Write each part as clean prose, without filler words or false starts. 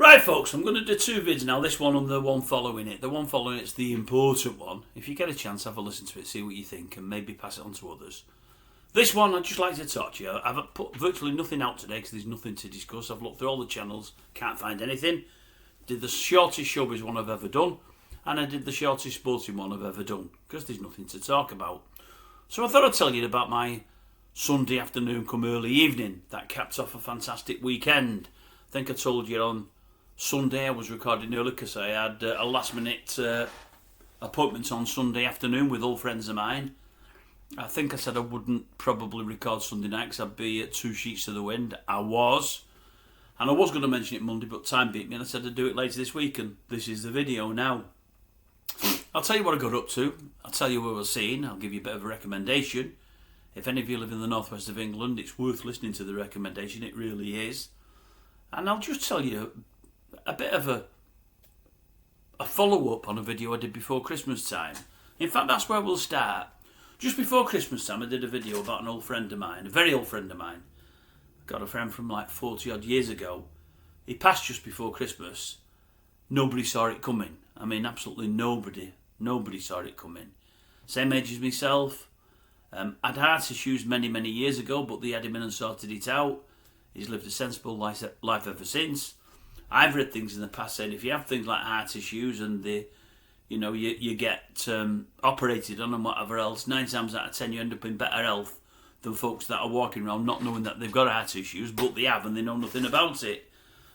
Right, folks, I'm going to do two vids now, this one and the one following it. The one following it's the important one. If you get a chance, have a listen to it, see what you think, and maybe pass it on to others. This one, I'd just like to talk to you. I've put virtually nothing out today because there's nothing to discuss. I've looked through all the channels, can't find anything. Did the shortest showbiz one I've ever done, and I did the shortest sporting one I've ever done, because there's nothing to talk about. So I thought I'd tell you about my Sunday afternoon come early evening. That capped off a fantastic weekend. I think I told you on Sunday I was recording early because I had a last minute appointment on Sunday afternoon with old friends of mine. I think I said I wouldn't probably record Sunday night because I'd be at two sheets to the wind. I was. And I was going to mention it Monday, but time beat me and I said I'd do it later this week, and this is the video now. I'll tell you what I got up to. I'll tell you what I was seeing. I'll give you a bit of a recommendation. If any of you live in the northwest of England, it's worth listening to the recommendation. It really is. And I'll just tell you a bit of a follow-up on a video I did before Christmas time. In fact, that's where we'll start. Just before Christmas time, I did a video about an old friend of mine, a very old friend of mine. Got a friend from like 40 odd years ago. He passed just before Christmas. Nobody saw it coming. I mean, absolutely nobody saw it coming. Same age as myself. I'd heart issues many years ago, but they had him in and sorted it out. He's lived a sensible life ever since. I've read things in the past saying if you have things like heart issues and you get operated on and whatever else, 9 times out of 10 you end up in better health than folks that are walking around not knowing that they've got heart issues, but they have and they know nothing about it.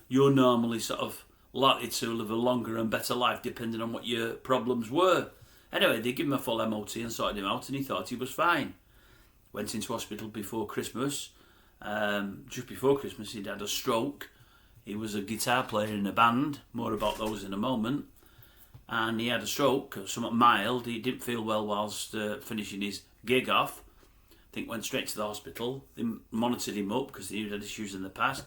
You're normally sort of likely to live a longer and better life depending on what your problems were. Anyway, they gave him a full MOT and sorted him out and he thought he was fine. Went into hospital before Christmas. Just before Christmas he'd had a stroke. He was a guitar player in a band, more about those in a moment, and he had a stroke, somewhat mild. He didn't feel well whilst finishing his gig off. I think went straight to the hospital. They monitored him up because he'd had issues in the past.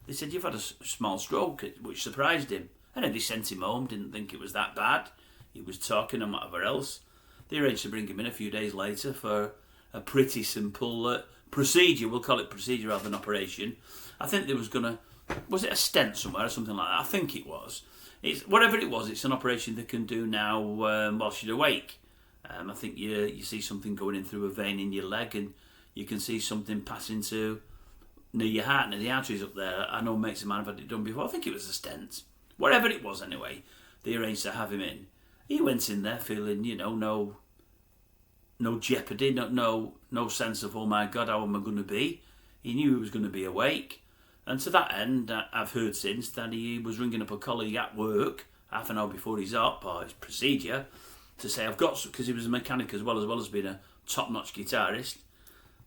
They said, "You've had a small stroke," which surprised him. And then they sent him home, didn't think it was that bad. He was talking and whatever else. They arranged to bring him in a few days later for a pretty simple procedure. We'll call it procedure rather than operation. I think there was it a stent somewhere or something like that? I think it was. Whatever it was, it's an operation they can do now whilst you're awake. I think you see something going in through a vein in your leg and you can see something passing to near your heart, near the arteries up there. I know mates of mine have had it done before. I think it was a stent. Whatever it was anyway, they arranged to have him in. He went in there feeling, no jeopardy, no sense of, oh my God, how am I going to be? He knew he was going to be awake. And to that end, I've heard since that he was ringing up a colleague at work half an hour before his op or his procedure to say, because he was a mechanic as well as being a top-notch guitarist,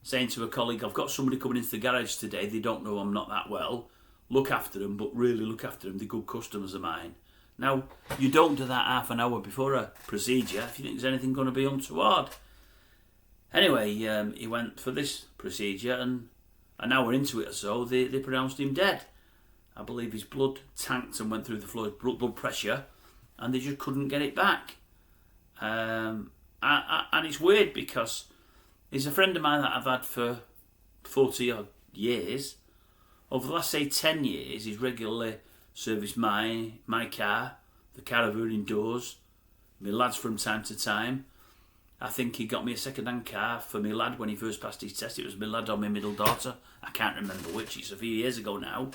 saying to a colleague, I've got somebody coming into the garage today, they don't know I'm not that well, look after them, but really look after them, they're good customers of mine. Now, you don't do that half an hour before a procedure if you think there's anything going to be untoward. Anyway, he went for this procedure and an hour into it or so, they pronounced him dead. I believe his blood tanked and went through the floor, blood pressure, and they just couldn't get it back. And it's weird because he's a friend of mine that I've had for 40 odd years. Over the last, say, 10 years, he's regularly serviced my car, the car I've indoors, my lads from time to time. I think he got me a second-hand car for my lad when he first passed his test. It was my lad or my middle daughter. I can't remember which. It's a few years ago now.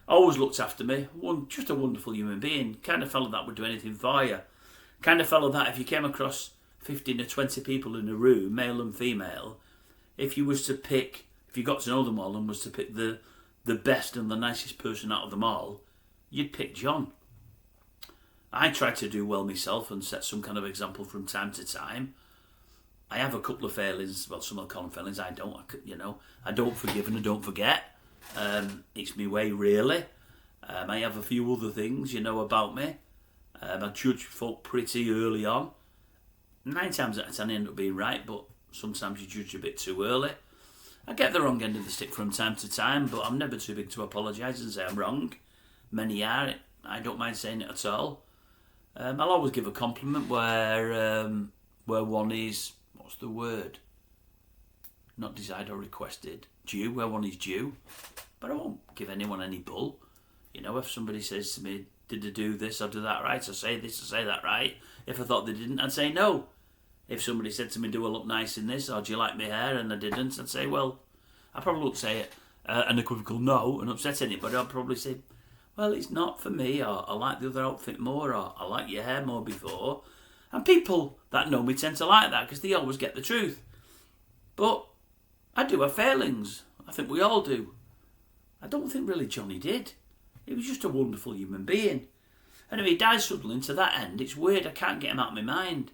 Always looked after me. Just a wonderful human being. Kind of fellow that would do anything for you. Kind of fellow that if you came across 15 or 20 people in a room, male and female, if you got to know them all and was to pick the best and the nicest person out of them all, you'd pick John. I try to do well myself and set some kind of example from time to time. I have a couple of failings. Well, some will call them failings. I don't. I don't forgive and I don't forget. It's my way, really. I have a few other things, about me. I judge folk pretty early on. 9 times out of 10 I end up being right, but sometimes you judge a bit too early. I get the wrong end of the stick from time to time, but I'm never too big to apologise and say I'm wrong. Many are. I don't mind saying it at all. I'll always give a compliment where one is, what's the word? Not desired or requested. Due, where one is due. But I won't give anyone any bull. You know, if somebody says to me, did I do this or do that right, or say this or say that right, if I thought they didn't, I'd say no. If somebody said to me, do I look nice in this, or do you like my hair, and I didn't, I'd say, well, I probably wouldn't say it an equivocal no and upset anybody. I'd probably say, well, it's not for me, or I like the other outfit more, or I like your hair more before. And people that know me tend to like that because they always get the truth. But I do have failings. I think we all do. I don't think really Johnny did. He was just a wonderful human being. Anyway, he died suddenly, and to that end, it's weird, I can't get him out of my mind.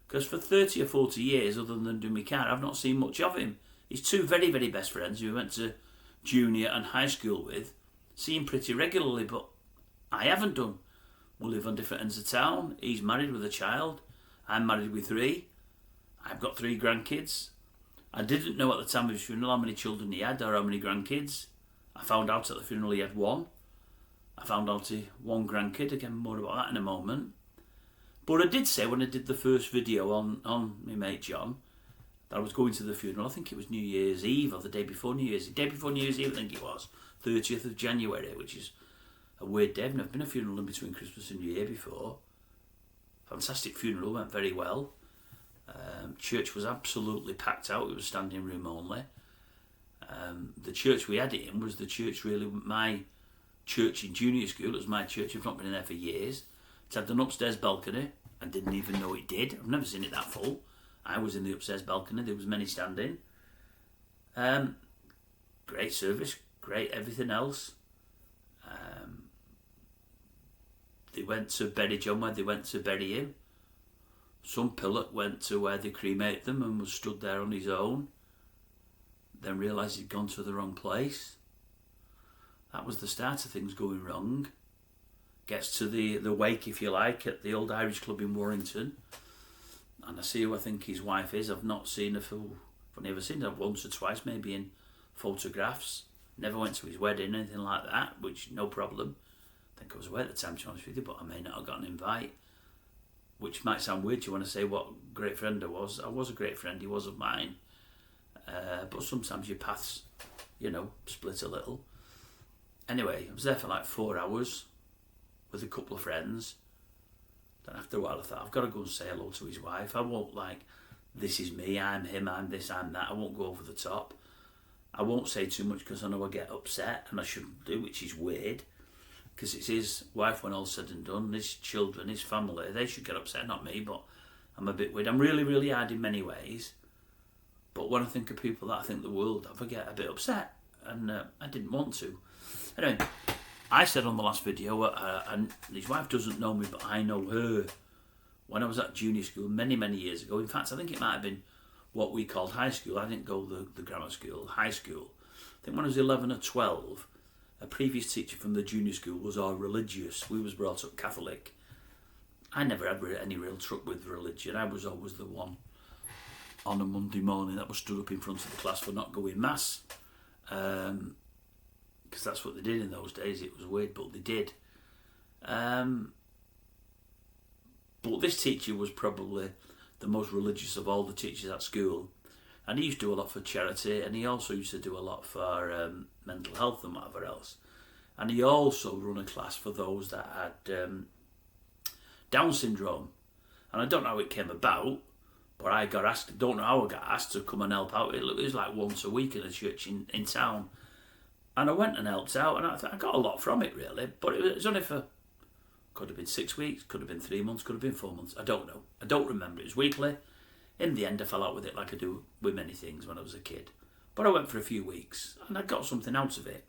Because for 30 or 40 years, other than doing my car, I've not seen much of him. His two very, very best friends, who we went to junior and high school with, see him pretty regularly, but I haven't done. We live on different ends of town. He's married with a child. I'm married with 3. I've got 3 grandkids. I didn't know at the time of his funeral how many children he had or how many grandkids. I found out at the funeral he had 1. I found out he had 1 grandkid. Again, more about that in a moment. But I did say when I did the first video on my mate John that I was going to the funeral. I think it was New Year's Eve or the day before New Year's Eve. Day before New Year's Eve, I think it was. 30th of January, which is a weird day. I've never been a funeral in between Christmas and New Year before. Fantastic funeral, went very well. Church was absolutely packed out. It was standing room only. The church we had it in was the church, really, my church in junior school. It was my church. I've not been in there for years. It had an upstairs balcony. I didn't even know it did. I've never seen it that full. I was in the upstairs balcony. There was many standing. Great service. Great everything else. They went to bury John where they went to bury him. Some pillock went to where they cremated them and was stood there on his own. Then realised he'd gone to the wrong place. That was the start of things going wrong. Gets to the wake, if you like, at the old Irish club in Warrington. And I see who I think his wife is. I've not seen her for... I've never seen her once or twice, maybe in photographs. Never went to his wedding, anything like that, which, no problem. I think I was away at the time, to be honest with you, but I may not have got an invite. Which might sound weird to you when I say what a great friend I was. I was a great friend, he was of mine. But sometimes your paths, split a little. Anyway, I was there for like 4 hours with a couple of friends. Then after a while I thought, I've got to go and say hello to his wife. I won't this is me, I'm him, I'm this, I'm that. I won't go over the top. I won't say too much because I know I get upset, and I shouldn't do, which is weird. Because it's his wife when all's said and done, his children, his family, they should get upset, not me, but I'm a bit weird. I'm really, really hard in many ways. But when I think of people that I think the world of, I get a bit upset, and I didn't want to. Anyway, I said on the last video, and his wife doesn't know me, but I know her. When I was at junior school many, many years ago, in fact, I think it might have been what we called high school. I didn't go the grammar school, high school. I think when I was 11 or 12, a previous teacher from the junior school was our religious. We was brought up Catholic. I never had any real truck with religion. I was always the one on a Monday morning that was stood up in front of the class for not going mass. Because that's what they did in those days. It was weird, but they did. But this teacher was probably the most religious of all the teachers at school. And he used to do a lot for charity, and he also used to do a lot for mental health and whatever else. And he also run a class for those that had Down syndrome. And I don't know how it came about, but I got asked, don't know how I got asked to come and help out. It was like once a week in a church in town. And I went and helped out, and I got a lot from it, really. But it was only for, could have been 6 weeks, could have been 3 months, could have been 4 months. I don't know. I don't remember. It was weekly. In the end, I fell out with it like I do with many things when I was a kid. But I went for a few weeks, and I got something out of it.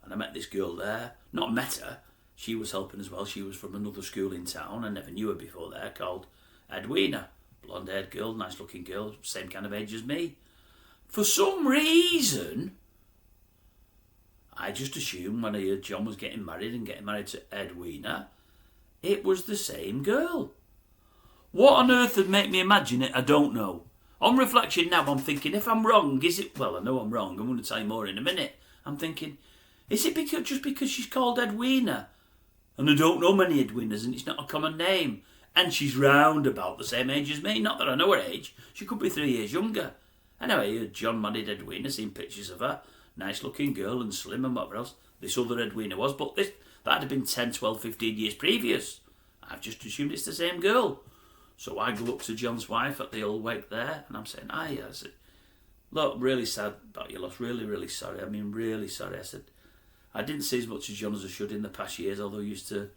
And I met this girl there. Not met her. She was helping as well. She was from another school in town. I never knew her before there, called Edwina. Blonde-haired girl, nice-looking girl, same kind of age as me. For some reason, I just assumed when I heard John was getting married and getting married to Edwina, it was the same girl. What on earth would make me imagine it, I don't know. On reflection now, I'm thinking, if I'm wrong, is it... Well, I know I'm wrong. I'm going to tell you more in a minute. I'm thinking, is it just because she's called Edwina? And I don't know many Edwinas, and it's not a common name. And she's round about the same age as me. Not that I know her age. She could be 3 years younger. Anyway, John married Edwina, seen pictures of her. Nice-looking girl and slim and whatever else. this other Edwina was, but that had been 10, 12, 15 years previous. I've just assumed it's the same girl. So I go up to John's wife at the old wake there, and I'm saying, I said, look, really sad about your loss, really, really sorry. I mean, really sorry. I said, I didn't see as much as John as I should in the past years, although he used to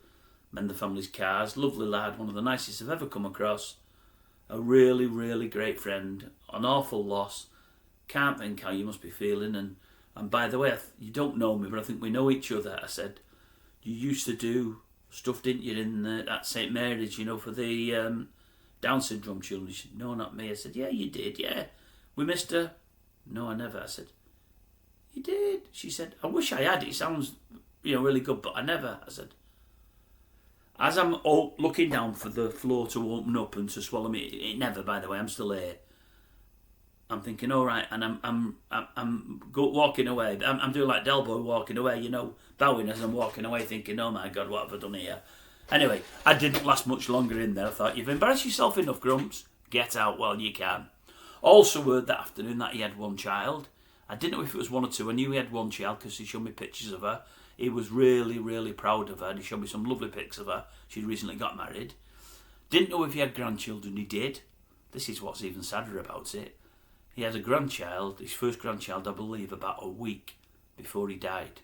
mend the family's cars. Lovely lad, one of the nicest I've ever come across. A really, really great friend. An awful loss. Can't think how you must be feeling. And by the way, you don't know me, but I think we know each other. I said, you used to do stuff, didn't you, at St Mary's, for the Down syndrome children? She said, no, not me. I said, yeah, you did, yeah. We missed her. No, I never. I said, you did? She said, I wish I had. It sounds, really good, but I never. I said, as I'm looking down for the floor to open up and to swallow me, it never, by the way, I'm still here. I'm thinking, all right, and I'm walking away. I'm doing like Del Boy walking away, bowing as I'm walking away, thinking, oh my God, what have I done here? Anyway, I didn't last much longer in there. I thought, you've embarrassed yourself enough, Grumps. Get out while you can. Also heard that afternoon that he had one child. I didn't know if it was one or two. I knew he had one child because he showed me pictures of her. He was really, really proud of her, and he showed me some lovely pics of her. She'd recently got married. Didn't know if he had grandchildren. He did. This is what's even sadder about it. He had a grandchild, his first grandchild, I believe, about a week before he died.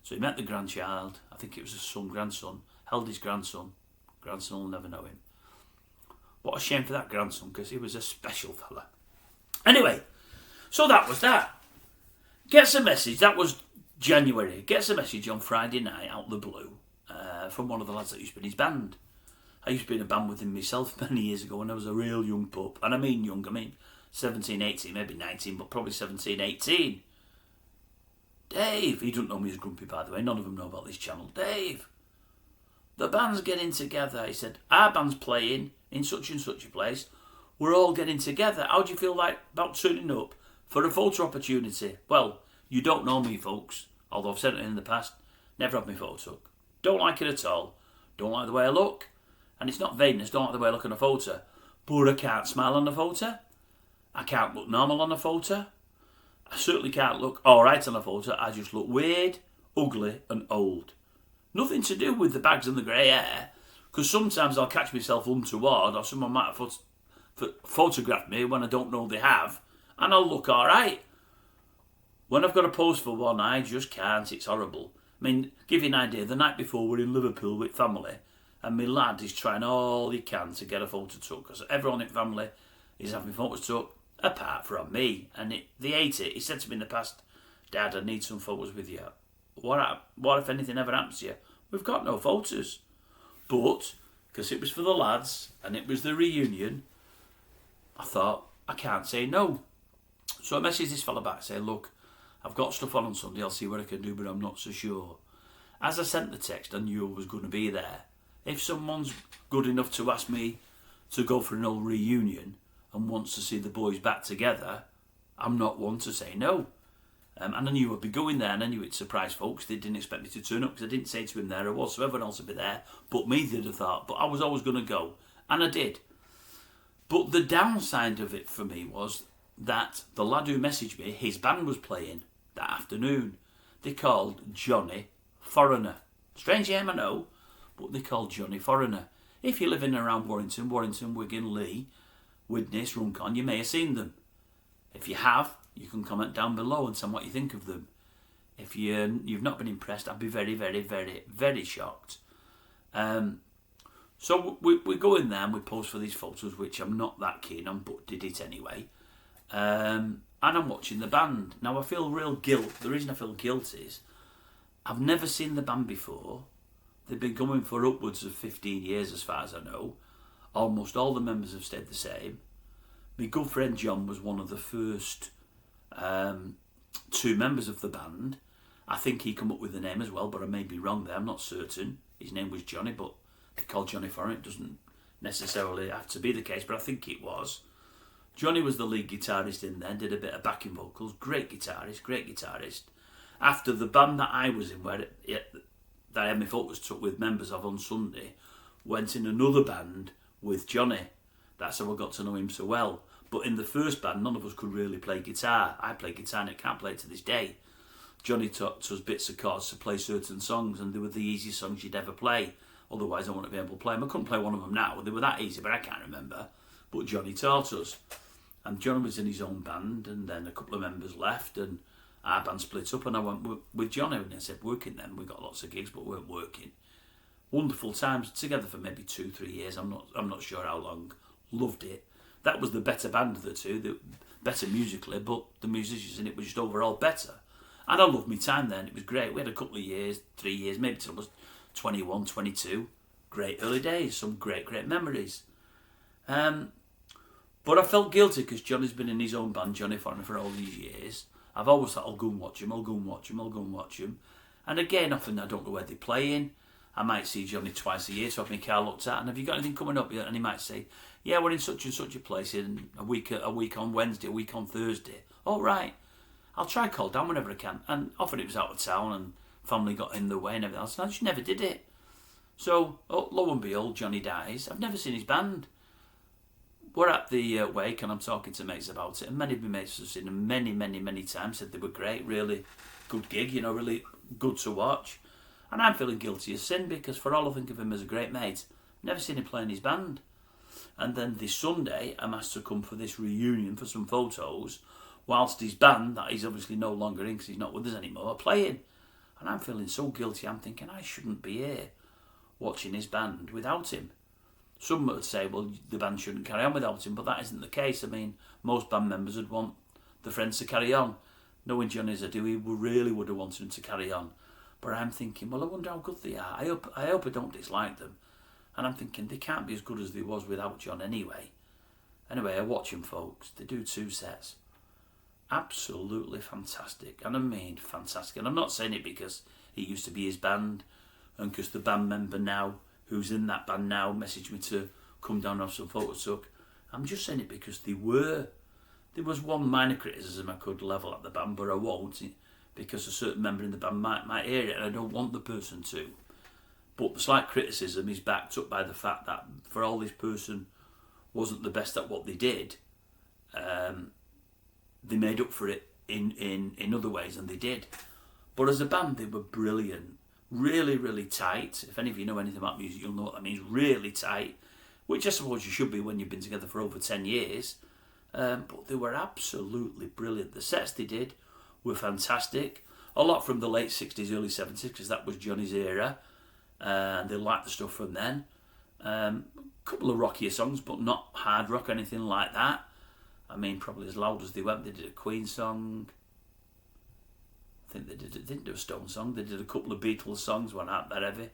So he met the grandchild, I think it was a grandson, held his grandson. Grandson will never know him. What a shame for that grandson, because he was a special fella. Anyway, so that was that. Gets a message, that was January. Gets a message on Friday night, out the blue, from one of the lads that used to be in his band. I used to be in a band with him myself many years ago when I was a real young pup. And I mean young, 17, 18, maybe 19, but probably 17, 18. Dave, he doesn't know me as Grumpy, by the way. None of them know about this channel. Dave, the band's getting together. He said, our band's playing in such and such a place. We're all getting together. How do you feel like about turning up for a photo opportunity? Well, you don't know me, folks, although I've said it in the past. Never had my photo took. Don't like it at all. Don't like the way I look. And it's not vagueness, don't like the way I look on a photo. But I can't smile on a photo. I can't look normal on a photo. I certainly can't look alright on a photo. I just look weird, ugly and old. Nothing to do with the bags and the grey hair. Because sometimes I'll catch myself untoward, or someone might have photographed me when I don't know they have, and I'll look alright. When I've got to pose for one, I just can't. It's horrible. I mean, give you an idea, the night before we're in Liverpool with family, and my lad is trying all he can to get a photo took, because everyone in family is having photos took, apart from me. And they hate it. He said to me in the past, Dad, I need some photos with you. What if anything ever happens to you? We've got no photos. But, because it was for the lads, and it was the reunion, I thought, I can't say no. So I messaged this fella back, saying, look, I've got stuff on Sunday, I'll see what I can do, but I'm not so sure. As I sent the text, I knew I was going to be there. If someone's good enough to ask me to go for an old reunion and wants to see the boys back together, I'm not one to say no. And I knew I'd be going there, and I knew it'd surprise folks. They didn't expect me to turn up because I didn't say to him there I was, so everyone else would be there. But me, they'd have thought. But I was always going to go, and I did. But the downside of it for me was that the lad who messaged me, his band was playing that afternoon. They called Johnny Foreigner. Strange name, I know, but they called Johnny Foreigner. If you live in and around Warrington, Wigan, Lee, Widnes, Runcorn, you may have seen them. If you have, you can comment down below and tell me what you think of them. If you've not been impressed, I'd be very, very, very, very shocked. So we go in there and we pose for these photos, which I'm not that keen on, but did it anyway. And I'm watching the band. Now I feel real guilt. The reason I feel guilt is I've never seen the band before. They've been going for upwards of 15 years as far as I know. Almost all the members have stayed the same. My good friend John was one of the first two members of the band. I think he come up with the name as well, but I may be wrong there. I'm not certain. His name was Johnny, but they called Johnny Foreigner. It doesn't necessarily have to be the case, but I think it was. Johnny was the lead guitarist in there, did a bit of backing vocals. Great guitarist. After the band that I was in, that I had my photos took with members of on Sunday, went in another band with Johnny. That's how I got to know him so well. But in the first band, none of us could really play guitar. I play guitar and I can't play it to this day. Johnny taught us bits of chords to play certain songs, and they were the easiest songs you'd ever play. Otherwise, I wouldn't be able to play them. I couldn't play one of them now. They were that easy, but I can't remember. But Johnny taught us. And Johnny was in his own band, and then a couple of members left, and our band split up, and I went with Johnny, and I said, working then. We got lots of gigs, but we weren't working. Wonderful times, together for maybe 2-3 years. I'm not sure how long. Loved it. That was the better band of the two, the better musically, but the musicians in it were just overall better. And I loved my time then. It was great. We had a couple of years, 3 years, maybe till I was 21, 22. Great early days, some great memories. But I felt guilty because Johnny's been in his own band, Johnny Foreigner, for all these years. I've always thought, I'll go and watch him, I'll go and watch him. And again, often I don't know where they're playing. I might see Johnny twice a year, so I've my car looked at, and have you got anything coming up yet? And he might say, yeah, we're in such and such a place in a week on Wednesday, a week on Thursday. All right. I'll try call down whenever I can. And often it was out of town and family got in the way and everything else, and I just never did it. So, lo and behold, Johnny dies. I've never seen his band. We're at the wake and I'm talking to mates about it, and many of my mates have seen them many times, said they were great, really good gig, really good to watch. And I'm feeling guilty as sin because for all I think of him as a great mate, never seen him play in his band. And then this Sunday, I'm asked to come for this reunion for some photos, whilst his band, that he's obviously no longer in because he's not with us anymore, are playing. And I'm feeling so guilty, I'm thinking I shouldn't be here watching his band without him. Some would say, well, the band shouldn't carry on without him, but that isn't the case. I mean, most band members would want the friends to carry on. Knowing Johnny as I do, he really would have wanted him to carry on. But I'm thinking, well, I wonder how good they are. I hope I don't dislike them. And I'm thinking, they can't be as good as they was without John anyway. Anyway, I watch him, folks. They do 2 sets. Absolutely fantastic. And I mean fantastic. And I'm not saying it because he used to be his band, and because the band member now, who's in that band now, messaged me to come down and have some photos took. I'm just saying it because they were. There was one minor criticism I could level at the band, but I won't, because a certain member in the band might hear it, and I don't want the person to. But the slight criticism is backed up by the fact that for all this person wasn't the best at what they did, they made up for it in other ways, and they did. But as a band, they were brilliant. Really tight. If any of you know anything about music, you'll know what that means. Really tight, which I suppose you should be when you've been together for over 10 years. But they were absolutely brilliant. The sets they did were fantastic. A lot from the late 60s, early 70s, because that was Johnny's era. And they liked the stuff from then. A couple of rockier songs, but not hard rock or anything like that. I mean, probably as loud as they went. They did a Queen song. I think they didn't do a Stone song. They did a couple of Beatles songs, one out that heavy.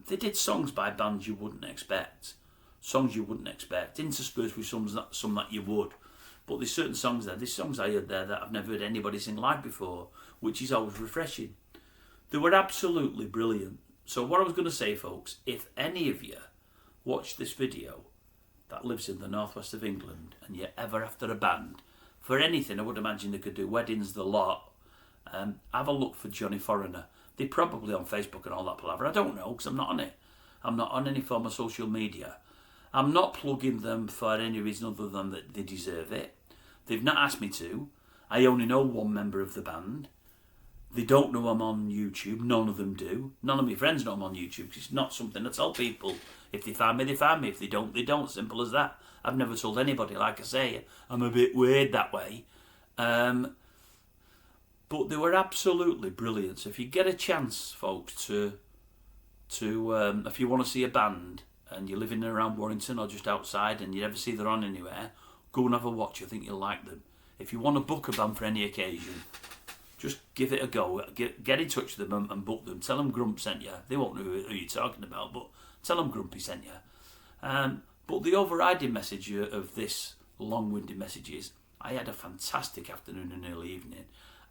They did songs by bands you wouldn't expect. Songs you wouldn't expect, interspersed with some that you would. But there's certain songs there, there's songs I heard there that I've never heard anybody sing live before, which is always refreshing. They were absolutely brilliant. So what I was going to say, folks, if any of you watch this video that lives in the northwest of England and you're ever after a band, for anything, I would imagine they could do weddings, the lot, have a look for Johnny Foreigner. They're probably on Facebook and all that palaver. I don't know, because I'm not on it. I'm not on any form of social media. I'm not plugging them for any reason other than that they deserve it. They've not asked me to. I only know one member of the band. They don't know I'm on YouTube. None of them do. None of my friends know I'm on YouTube. It's not something I tell people. If they find me, they find me. If they don't, they don't. Simple as that. I've never told anybody. Like I say, I'm a bit weird that way. But they were absolutely brilliant. So if you get a chance, folks, to if you want to see a band and you're living around Warrington or just outside and you never see they're on anywhere, go and have a watch. I think you'll like them. If you want to book a band for any occasion, just give it a go. Get in touch with them and book them. Tell them Grump sent you. They won't know who you're talking about, but tell them Grumpy sent you. But the overriding message of this long-winded message is I had a fantastic afternoon and early evening.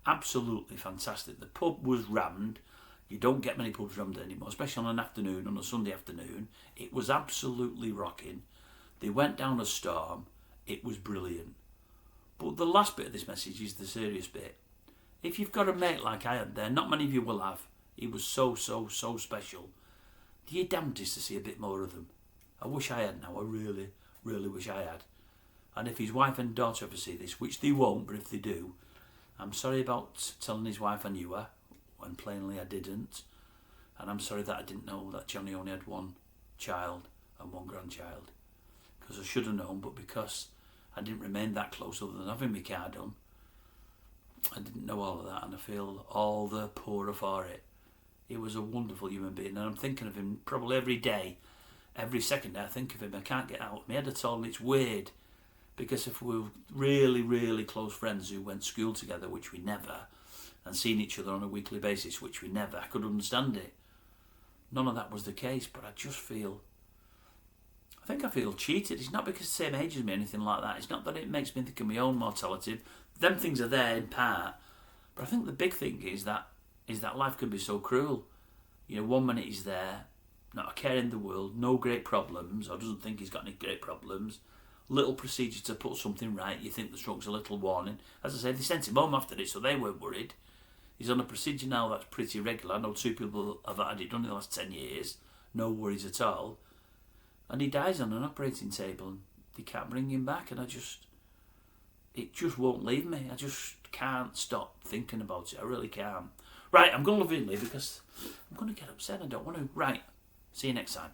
Absolutely fantastic. The pub was rammed. You don't get many pubs rammed anymore, especially on an afternoon, on a Sunday afternoon. It was absolutely rocking. They went down a storm. It was brilliant. But the last bit of this message is the serious bit. If you've got a mate like I had there, not many of you will have. He was so special. Do your damnedest to see a bit more of them. I wish I had now. I really wish I had. And if his wife and daughter ever see this, which they won't, but if they do, I'm sorry about telling his wife I knew her when plainly I didn't. And I'm sorry that I didn't know that Johnny only had one child and one grandchild. Because I should have known, but because I didn't remain that close other than having my car done, I didn't know all of that, and I feel all the poorer for it. He was a wonderful human being, and I'm thinking of him probably every day, every second day I think of him. I can't get out of my head at all, and it's weird, because if we were really, really close friends who went to school together, which we never, and seen each other on a weekly basis, which we never, I could understand it. None of that was the case, but I just feel, I think I feel cheated. It's not because the same age as me or anything like that. It's not that it makes me think of my own mortality. Them things are there in part, but I think the big thing is that life can be so cruel. You know, 1 minute he's there, not a care in the world, no great problems, or doesn't think he's got any great problems. Little procedure to put something right, you think the stroke's a little warning. As I say, they sent him home after it, so they weren't worried. He's on a procedure now that's pretty regular. I know 2 people have had it done in the last 10 years, no worries at all. And he dies on an operating table, and they can't bring him back, and it just won't leave me. I just can't stop thinking about it. I really can't. Right, I'm going to love you and leave because I'm going to get upset. I don't want to. Right, see you next time.